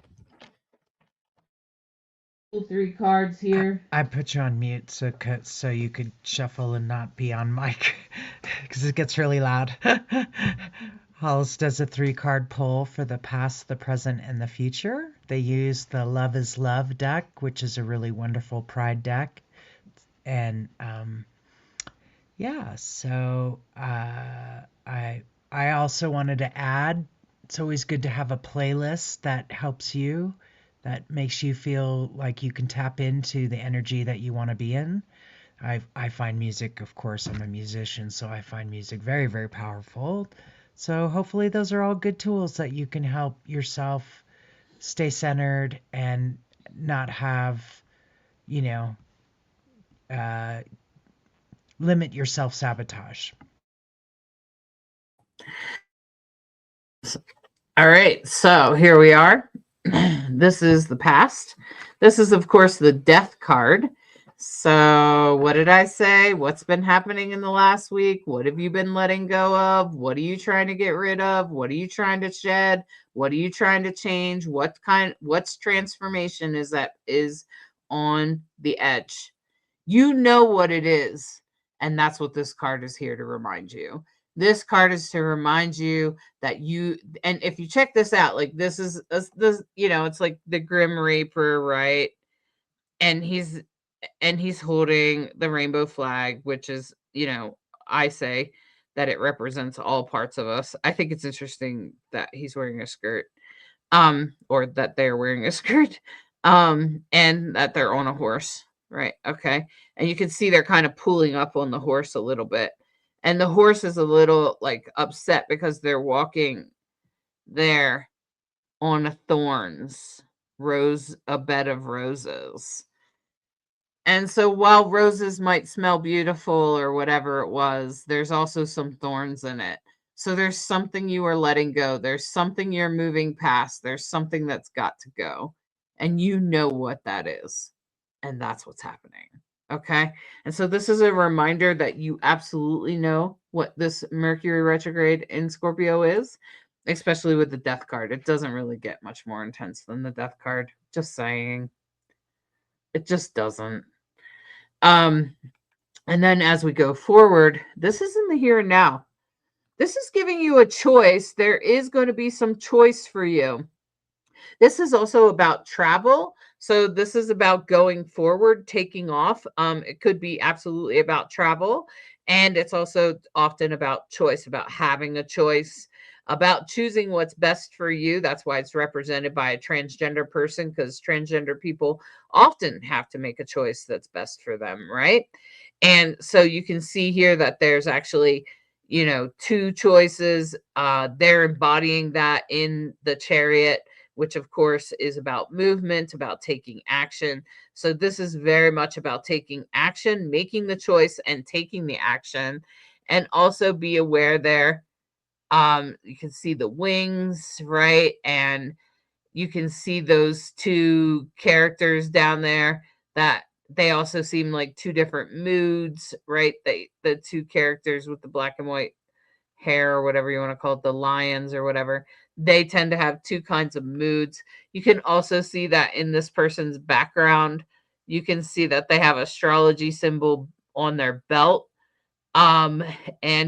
Speaker 2: 3 cards here.
Speaker 1: I put you on mute so you could shuffle and not be on mic because it gets really loud. Hollis does a 3-card pull for the past, the present, and the future. They use the Love is Love deck, which is a really wonderful pride deck. And yeah, so I also wanted to add, it's always good to have a playlist that helps you, that makes you feel like you can tap into the energy that you want to be in. I find music, of course, I'm a musician, so I find music very, very powerful. So hopefully those are all good tools that you can help yourself stay centered and not have, limit your self-sabotage.
Speaker 2: All right, so here we are. This is the past. This is, of course, the death card. So what did I say? What's been happening in the last week? What have you been letting go of? What are you trying to get rid of? What are you trying to shed? What are you trying to change? What's transformation is on the edge? You know what it is. And that's what this card is here to remind you. This card is to remind you that and if you check this out, like this is this, it's like the Grim Reaper, right? And he's holding the rainbow flag, which is, I say that it represents all parts of us. I think it's interesting that he's wearing a skirt, or that they're wearing a skirt, and that they're on a horse, right? Okay. And you can see they're kind of pulling up on the horse a little bit. And the horse is a little like upset because they're walking there on a bed of roses. And so while roses might smell beautiful or whatever it was, there's also some thorns in it. So there's something you are letting go. There's something you're moving past. There's something that's got to go. and you know what that is. And that's what's happening. Okay. And so this is a reminder that you absolutely know what this Mercury retrograde in Scorpio is, especially with the death card. It doesn't really get much more intense than the death card. Just saying. It just doesn't. And then as we go forward, this is in the here and now. This is giving you a choice. There is going to be some choice for you. This is also about travel. So this is about going forward, taking off. It could be absolutely about travel. And it's also often about choice, about having a choice, about choosing what's best for you. That's why it's represented by a transgender person, because transgender people often have to make a choice that's best for them, right? And so you can see here that there's actually, two choices. They're embodying that in the Chariot, which of course is about movement, about taking action. So this is very much about taking action, making the choice and taking the action. And also be aware there, you can see the wings, right? And you can see those two characters down there that they also seem like two different moods, right? The two characters with the black and white hair, or whatever you want to call it, the lions or whatever, they tend to have two kinds of moods. You can also see that in this person's background. You can see that they have astrology symbol on their belt. And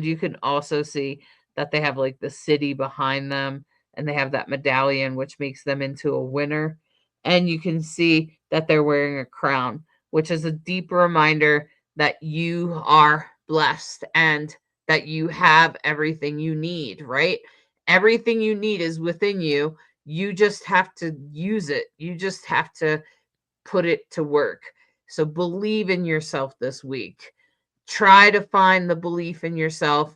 Speaker 2: you can also see that they have like the city behind them, and they have that medallion, which makes them into a winner. And you can see that they're wearing a crown, which is a deep reminder that you are blessed and that you have everything you need, right? Everything you need is within you. You just have to use it. You just have to put it to work. So believe in yourself this week. Try to find the belief in yourself.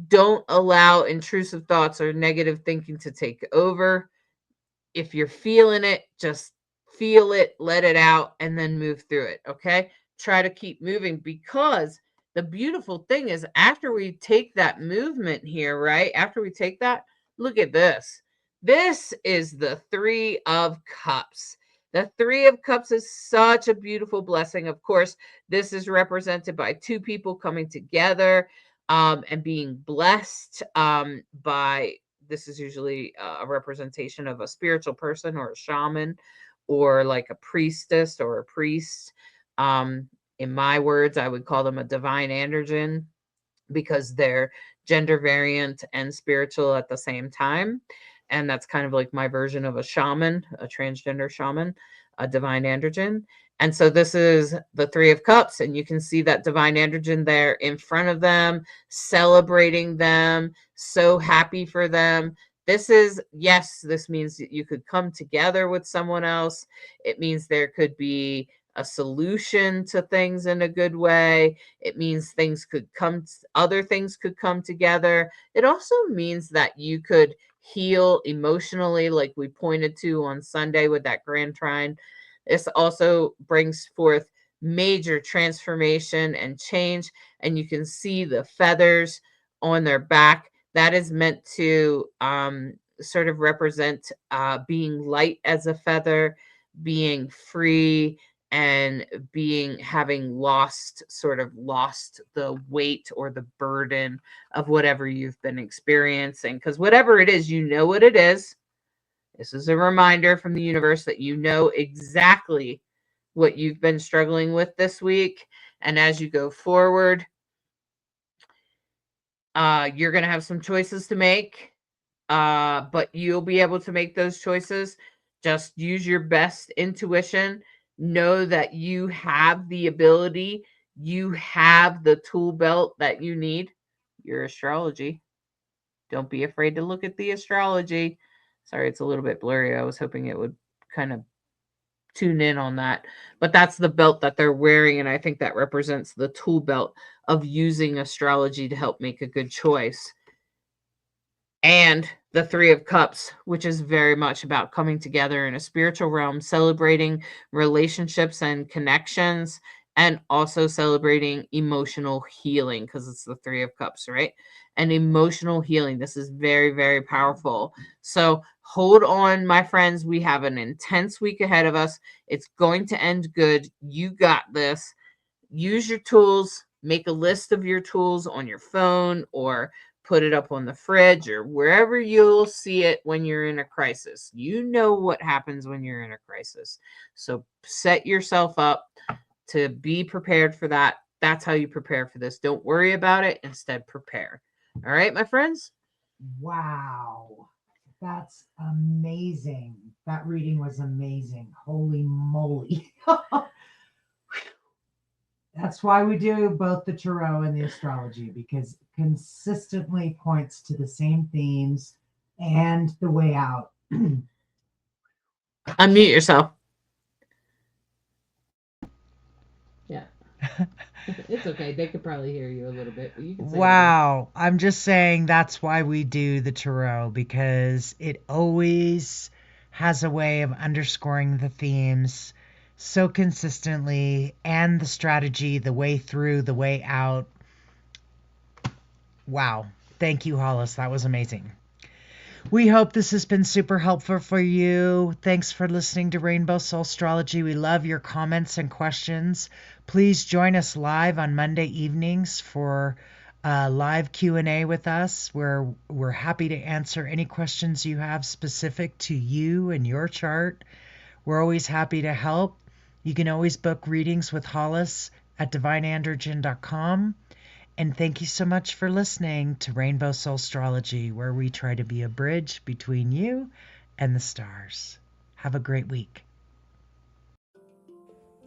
Speaker 2: Don't allow intrusive thoughts or negative thinking to take over. If you're feeling it, just feel it, let it out, and then move through it. Okay. Try to keep moving, because the beautiful thing is, after we take that movement here, right? After we take that, look at this. This is the Three of Cups. The Three of Cups is such a beautiful blessing. Of course, this is represented by two people coming together, and being blessed, by, this is usually a representation of a spiritual person or a shaman, or like a priestess or a priest. In my words, I would call them a divine androgen, because they're gender variant and spiritual at the same time. And that's kind of like my version of a shaman, a transgender shaman, a divine androgen. And so this is the Three of Cups, and you can see that divine androgen there in front of them, celebrating them, so happy for them. This is, yes, this means that you could come together with someone else. It means there could be a solution to things in a good way. It means other things could come together. It also means that you could heal emotionally, like we pointed to on Sunday with that grand trine. This also brings forth major transformation and change. And you can see the feathers on their back. That is meant to sort of represent being light as a feather, being free, and having lost the weight or the burden of whatever you've been experiencing. Because whatever it is, you know what it is. This is a reminder from the universe that you know exactly what you've been struggling with this week. And as you go forward, you're going to have some choices to make, but you'll be able to make those choices. Just use your best intuition. Know that you have the ability, you have the tool belt that you need. Your astrology. Don't be afraid to look at the astrology. Sorry, it's a little bit blurry. I was hoping it would kind of tune in on that. But that's the belt that they're wearing, and I think that represents the tool belt of using astrology to help make a good choice. And the Three of Cups, which is very much about coming together in a spiritual realm, celebrating relationships and connections, and also celebrating emotional healing, because it's the Three of Cups, right? And emotional healing. This is very, very powerful. So Hold on, my friends. We have an intense week ahead of us. It's going to end good. You got this. Use your tools. Make a list of your tools on your phone or put it up on the fridge or wherever you'll see it when you're in a crisis. You know what happens when you're in a crisis. So set yourself up to be prepared for that. That's how you prepare for this. Don't worry about it. Instead, prepare. All right, my friends?
Speaker 3: Wow. That's amazing. That reading was amazing. Holy moly. That's why we do both the tarot and the astrology, because it consistently points to the same themes and the way out.
Speaker 2: Unmute yourself. Yeah. It's okay. They could probably hear you a little bit, but you can say
Speaker 1: Wow. I'm just saying that's why we do the tarot, because it always has a way of underscoring the themes so consistently and the strategy, the way through, the way out. Wow. Thank you, Hollis. That was amazing. We hope this has been super helpful for you. Thanks for listening to Rainbow Soulstrology. We love your comments and questions. Please join us live on Monday evenings for live Q&A with us, where we're happy to answer any questions you have specific to you and your chart. We're always happy to help. You can always book readings with Hollis at divineandrogen.com. And thank you so much for listening to Rainbow Soulstrology, where we try to be a bridge between you and the stars. Have a great week.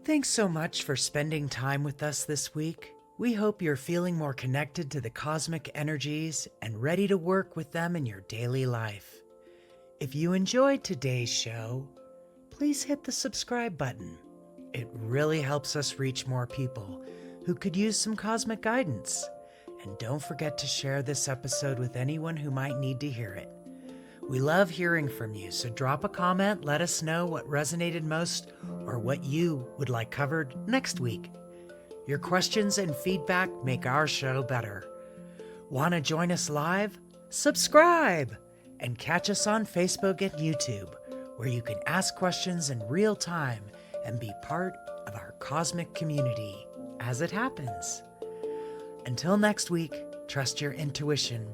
Speaker 1: Thanks so much for spending time with us this week. We hope you're feeling more connected to the cosmic energies and ready to work with them in your daily life. If you enjoyed today's show, please hit the subscribe button. It really helps us reach more people who could use some cosmic guidance. And don't forget to share this episode with anyone who might need to hear it. We love hearing from you, so drop a comment, let us know what resonated most or what you would like covered next week. Your questions and feedback make our show better. Want to join us live? Subscribe! And catch us on Facebook and YouTube, where you can ask questions in real time and be part of our cosmic community as it happens. Until next week, trust your intuition,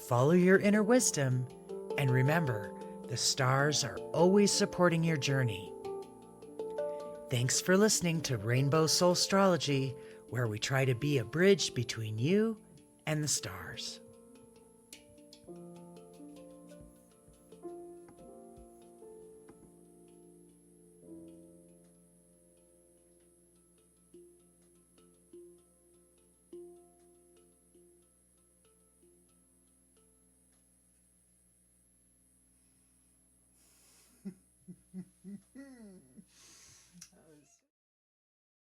Speaker 1: follow your inner wisdom, and remember, the stars are always supporting your journey. Thanks for listening to Rainbow Soulstrology, where we try to be a bridge between you and the stars. That was